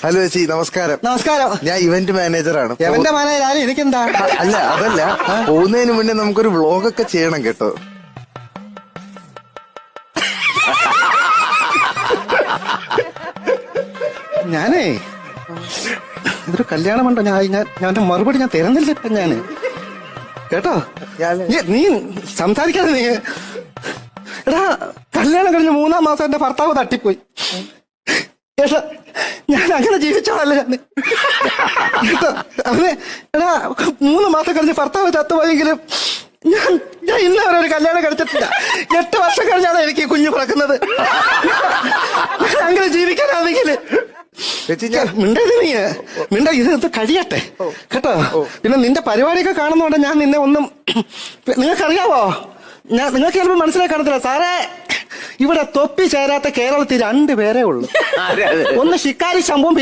Hello ചേച്ചി, നമസ്കാരം. നമസ്കാരം. ഞാൻ ഇവന്റ് മാനേജറാണ്. എവന്റെ മാനേജർ എനിക്കെന്താ? അല്ല, അതല്ല, പോകുന്നതിന് മുന്നേ നമുക്കൊരു വ്ളോഗൊക്കെ ചെയ്യണം കേട്ടോ. ഞാനേ ഇതൊരു കല്യാണമുണ്ടോ? ഞാൻ മറുപടി ഞാൻ തരുന്നില്ല ഇപ്പൊ ഞാന് കേട്ടോ. നീ സംസാരിക്കാതെ നീ. എടാ, കല്യാണം കഴിഞ്ഞ് 3-ാം മാസം എന്റെ ഭർത്താവ് തട്ടിപ്പോയി. ഏട്ടാ, ഞാൻ അങ്ങനെ ജീവിച്ചോളല്ലേ ഞാൻ. അവന് എടാ 3 മാസം കഴിഞ്ഞ് ഭർത്താവ് ചത്തുപോയെങ്കിലും ഞാൻ ഇന്നവരെ ഒരു കല്യാണം കഴിച്ചിട്ടില്ല. 8 വർഷം കഴിഞ്ഞാണ് എനിക്ക് കുഞ്ഞു പിറക്കുന്നത്. അങ്ങനെ ജീവിക്കാനാണെങ്കിൽ മിണ്ട ഇത് കഴിയട്ടെ കേട്ടോ. പിന്നെ നിന്റെ പരിപാടിയൊക്കെ കാണുന്നോണ്ട് ഞാൻ നിന്നെ ഒന്നും നിങ്ങൾക്കറിയാവോ? നിങ്ങൾക്ക് ചിലപ്പോൾ മനസ്സിലാക്കി കാണത്തില്ല സാറേ. ഇവിടെ തൊപ്പി ചേരാത്ത കേരളത്തിൽ 2 പേരേ ഉള്ളൂ. ഒന്ന് ഷിക്കാരി ശംഭുവും